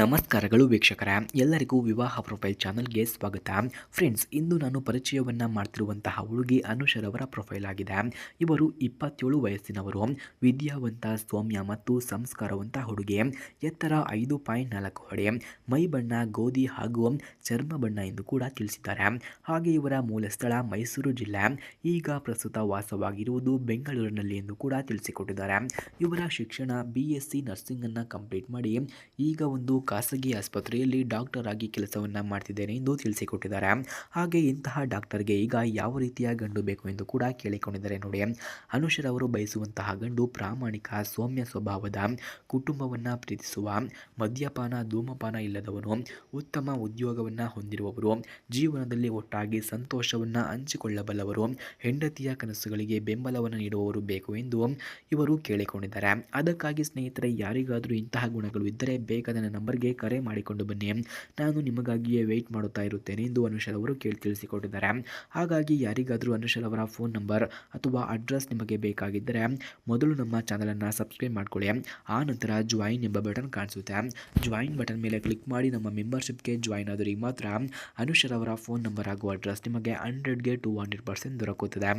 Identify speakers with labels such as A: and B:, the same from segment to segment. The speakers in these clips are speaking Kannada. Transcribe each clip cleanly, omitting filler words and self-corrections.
A: ನಮಸ್ಕಾರಗಳು ವೀಕ್ಷಕರೇ, ಎಲ್ಲರಿಗೂ ವಿವಾಹ ಪ್ರೊಫೈಲ್ ಚಾನಲ್ಗೆ ಸ್ವಾಗತ. ಫ್ರೆಂಡ್ಸ್, ಇಂದು ನಾನು ಪರಿಚಯವನ್ನು ಮಾಡ್ತಿರುವಂತಹ ಹುಡುಗಿ ಅನುಷರವರ ಪ್ರೊಫೈಲ್ ಆಗಿದೆ. ಇವರು 27 ವಯಸ್ಸಿನವರು, ವಿದ್ಯಾವಂತ, ಸೌಮ್ಯ ಮತ್ತು ಸಂಸ್ಕಾರವಂತ ಹುಡುಗಿ. ಎತ್ತರ 5.4 ಅಡಿ, ಮೈ ಬಣ್ಣ ಗೋಧಿ ಹಾಗೂ ಚರ್ಮ ಬಣ್ಣ ಎಂದು ಕೂಡ ತಿಳಿಸಿದ್ದಾರೆ. ಹಾಗೆ ಇವರ ಮೂಲ ಸ್ಥಳ ಮೈಸೂರು ಜಿಲ್ಲೆ, ಈಗ ಪ್ರಸ್ತುತ ವಾಸವಾಗಿರುವುದು ಬೆಂಗಳೂರಿನಲ್ಲಿ ಎಂದು ಕೂಡ ತಿಳಿಸಿಕೊಟ್ಟಿದ್ದಾರೆ. ಇವರ ಶಿಕ್ಷಣ BSc ನರ್ಸಿಂಗ್ ಅನ್ನು ಕಂಪ್ಲೀಟ್ ಮಾಡಿ ಈಗ ಒಂದು ಖಾಸಗಿ ಆಸ್ಪತ್ರೆಯಲ್ಲಿ ಡಾಕ್ಟರ್ ಆಗಿ ಕೆಲಸವನ್ನು ಮಾಡ್ತಿದ್ದೇನೆ ಎಂದು ತಿಳಿಸಿಕೊಟ್ಟಿದ್ದಾರೆ. ಹಾಗೆ ಇಂತಹ ಡಾಕ್ಟರ್ಗೆ ಈಗ ಯಾವ ರೀತಿಯ ಗಂಡು ಬೇಕು ಎಂದು ಕೂಡ ಕೇಳಿಕೊಂಡಿದ್ದಾರೆ. ನೋಡಿ, ಅನುಷರ್ ಅವರು ಬಯಸುವಂತಹ ಗಂಡು ಪ್ರಾಮಾಣಿಕ, ಸೌಮ್ಯ ಸ್ವಭಾವದ, ಕುಟುಂಬವನ್ನು ಪ್ರೀತಿಸುವ, ಮದ್ಯಪಾನ ಧೂಮಪಾನ ಇಲ್ಲದವನು, ಉತ್ತಮ ಉದ್ಯೋಗವನ್ನು ಹೊಂದಿರುವವರು, ಜೀವನದಲ್ಲಿ ಒಟ್ಟಾಗಿ ಸಂತೋಷವನ್ನು ಹಂಚಿಕೊಳ್ಳಬಲ್ಲವರು, ಹೆಂಡತಿಯ ಕನಸುಗಳಿಗೆ ಬೆಂಬಲವನ್ನು ನೀಡುವವರು ಬೇಕು ಎಂದು ಇವರು ಕೇಳಿಕೊಂಡಿದ್ದಾರೆ. ಅದಕ್ಕಾಗಿ ಸ್ನೇಹಿತರೆ, ಯಾರಿಗಾದರೂ ಇಂತಹ ಗುಣಗಳು ಇದ್ದರೆ ಬೇಗ ನನ್ನ ನಂಬರ್ಗೆ ಕರೆ ಮಾಡಿಕೊಂಡು ಬನ್ನಿ, ನಾನು ನಿಮಗಾಗಿಯೇ ವೆಯ್ಟ್ ಮಾಡುತ್ತಾ ಇರುತ್ತೇನೆ ಎಂದು ಅನುಷರ್ ಅವರು ತಿಳಿಸಿಕೊಟ್ಟಿದ್ದಾರೆ. ಹಾಗಾಗಿ ಯಾರಿಗಾದರೂ ಅನುಷರ್ ಅವರ ಫೋನ್ ನಂಬರ್ ಅಥವಾ ಅಡ್ರೆಸ್ ನಿಮಗೆ ಬೇಕಾಗಿದ್ದರೆ ಮೊದಲು ನಮ್ಮ ಚಾನಲನ್ನು ಸಬ್ಸ್ಕ್ರೈಬ್ ಮಾಡ್ಕೊಳ್ಳಿ. ಆ ನಂತರ ಜಾಯಿನ್ ಎಂಬ ಬಟನ್ ಕಾಣಿಸುತ್ತೆ. ಜಾಯಿನ್ ಬಟನ್ ಮೇಲೆ ಕ್ಲಿಕ್ ಮಾಡಿ ನಮ್ಮ ಮೆಂಬರ್ಶಿಪ್ಗೆ ಜಾಯಿನ್ ಆದವರಿಗೆ ಮಾತ್ರ ಅನುಷರ್ ಅವರ ಫೋನ್ ನಂಬರ್ ಹಾಗೂ ಅಡ್ರೆಸ್ ನಿಮಗೆ 100ಗೆ 200% ದೊರಕುತ್ತದೆ.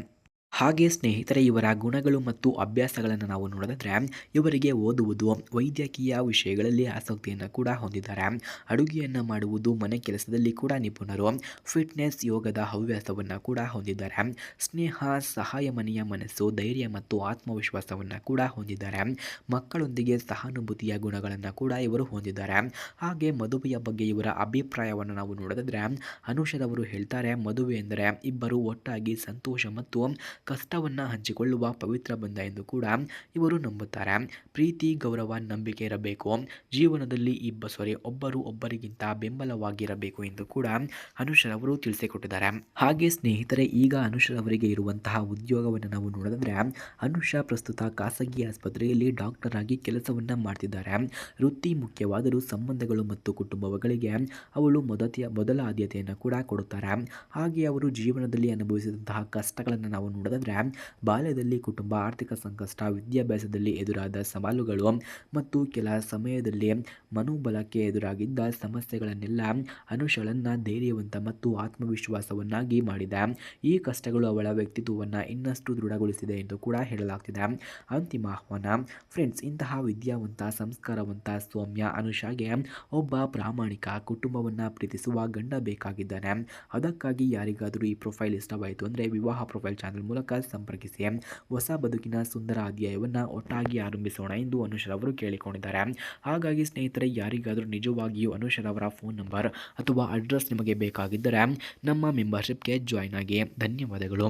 A: ಹಾಗೆ ಸ್ನೇಹಿತರೆ, ಇವರ ಗುಣಗಳು ಮತ್ತು ಅಭ್ಯಾಸಗಳನ್ನು ನಾವು ನೋಡಿದ್ರೆ, ಇವರಿಗೆ ಓದುವುದು, ವೈದ್ಯಕೀಯ ವಿಷಯಗಳಲ್ಲಿ ಆಸಕ್ತಿಯನ್ನು ಕೂಡ ಹೊಂದಿದ್ದಾರೆ. ಅಡುಗೆಯನ್ನು ಮಾಡುವುದು, ಮನೆ ಕೆಲಸದಲ್ಲಿ ಕೂಡ ನಿಪುಣರು, ಫಿಟ್ನೆಸ್, ಯೋಗದ ಹವ್ಯಾಸವನ್ನು ಕೂಡ ಹೊಂದಿದ್ದಾರೆ. ಸ್ನೇಹ, ಸಹಾಯ ಮನೆಯ ಮನಸ್ಸು, ಧೈರ್ಯ ಮತ್ತು ಆತ್ಮವಿಶ್ವಾಸವನ್ನು ಕೂಡ ಹೊಂದಿದ್ದಾರೆ. ಮಕ್ಕಳೊಂದಿಗೆ ಸಹಾನುಭೂತಿಯ ಗುಣಗಳನ್ನು ಕೂಡ ಇವರು ಹೊಂದಿದ್ದಾರೆ. ಹಾಗೆ ಮದುವೆಯ ಬಗ್ಗೆ ಇವರ ಅಭಿಪ್ರಾಯವನ್ನು ನಾವು ನೋಡಿದ್ರೆ, ಅನುಷರ್ ಅವರು ಹೇಳ್ತಾರೆ, ಮದುವೆ ಎಂದರೆ ಇಬ್ಬರು ಒಟ್ಟಾಗಿ ಸಂತೋಷ ಮತ್ತು ಕಷ್ಟವನ್ನು ಹಂಚಿಕೊಳ್ಳುವ ಪವಿತ್ರ ಬಂಧ ಎಂದು ಕೂಡ ಇವರು ನಂಬುತ್ತಾರೆ. ಪ್ರೀತಿ, ಗೌರವ, ನಂಬಿಕೆ ಇರಬೇಕು. ಜೀವನದಲ್ಲಿ ಒಬ್ಬರು ಒಬ್ಬರಿಗಿಂತ ಬೆಂಬಲವಾಗಿರಬೇಕು ಎಂದು ಕೂಡ ಅನುಷರ್ ಅವರು ತಿಳಿಸಿಕೊಟ್ಟಿದ್ದಾರೆ. ಹಾಗೆ ಸ್ನೇಹಿತರೆ, ಈಗ ಅನುಷರ್ ಅವರಿಗೆ ಇರುವಂತಹ ಉದ್ಯೋಗವನ್ನು ನಾವು ನೋಡಿದ್ರೆ, ಅನುಷಾ ಪ್ರಸ್ತುತ ಖಾಸಗಿ ಆಸ್ಪತ್ರೆಯಲ್ಲಿ ಡಾಕ್ಟರ್ ಆಗಿ ಕೆಲಸವನ್ನು ಮಾಡ್ತಿದ್ದಾರೆ. ವೃತ್ತಿ ಮುಖ್ಯವಾದರೂ ಸಂಬಂಧಗಳು ಮತ್ತು ಕುಟುಂಬಗಳಿಗೆ ಅವಳು ಮೊದಲ ಆದ್ಯತೆಯನ್ನು ಕೂಡ ಕೊಡುತ್ತಾರೆ. ಹಾಗೆ ಅವರು ಜೀವನದಲ್ಲಿ ಅನುಭವಿಸಿದಂತಹ ಕಷ್ಟಗಳನ್ನು ನಾವು ನೋಡಿದ್ರೆ, ಬಾಲ್ಯದಲ್ಲಿ ಕುಟುಂಬ, ಆರ್ಥಿಕ ಸಂಕಷ್ಟ, ವಿದ್ಯಾಭ್ಯಾಸದಲ್ಲಿ ಎದುರಾದ ಸವಾಲುಗಳು ಮತ್ತು ಕೆಲ ಸಮಯದಲ್ಲಿ ಮನೋಬಲಕ್ಕೆ ಎದುರಾಗಿದ್ದ ಸಮಸ್ಯೆಗಳನ್ನೆಲ್ಲ ಅನುಷಳನ್ನು ಧೈರ್ಯವಂತ ಮತ್ತು ಆತ್ಮವಿಶ್ವಾಸವನ್ನಾಗಿ ಮಾಡಿದೆ. ಈ ಕಷ್ಟಗಳು ಅವಳ ವ್ಯಕ್ತಿತ್ವವನ್ನು ಇನ್ನಷ್ಟು ದೃಢಗೊಳಿಸಿದೆ ಎಂದು ಕೂಡ ಹೇಳಲಾಗ್ತಿದೆ. ಅಂತಿಮ ಆಹ್ವಾನ. ಫ್ರೆಂಡ್ಸ್, ಇಂತಹ ವಿದ್ಯಾವಂತ, ಸಂಸ್ಕಾರವಂತ, ಸೌಮ್ಯ ಅನುಷಾಗೆ ಒಬ್ಬ ಪ್ರಾಮಾಣಿಕ, ಕುಟುಂಬವನ್ನು ಪ್ರೀತಿಸುವ ಗಂಡ ಬೇಕಾಗಿದ್ದಾನೆ. ಅದಕ್ಕಾಗಿ ಯಾರಿಗಾದರೂ ಈ ಪ್ರೊಫೈಲ್ ಇಷ್ಟವಾಯಿತು ಅಂದರೆ ವಿವಾಹ ಪ್ರೊಫೈಲ್ ಚಾನಲ್ ಮೂಲಕ ಸಂಪರ್ಕಿಸಿ. ಹೊಸ ಬದುಕಿನ ಸುಂದರ ಅಧ್ಯಾಯವನ್ನು ಒಟ್ಟಾಗಿ ಆರಂಭಿಸೋಣ ಎಂದು ಅನುಷರ್ ಅವರು ಕೇಳಿಕೊಂಡಿದ್ದಾರೆ. ಹಾಗಾಗಿ ಸ್ನೇಹಿತರೆ, ಯಾರಿಗಾದರೂ ನಿಜವಾಗಿಯೂ ಅನುಷರ್ ಅವರ ಫೋನ್ ನಂಬರ್ ಅಥವಾ ಅಡ್ರೆಸ್ ನಿಮಗೆ ಬೇಕಾಗಿದ್ದರೆ ನಮ್ಮ ಮೆಂಬರ್ಶಿಪ್ಗೆ ಜಾಯ್ನ್ ಆಗಿ. ಧನ್ಯವಾದಗಳು.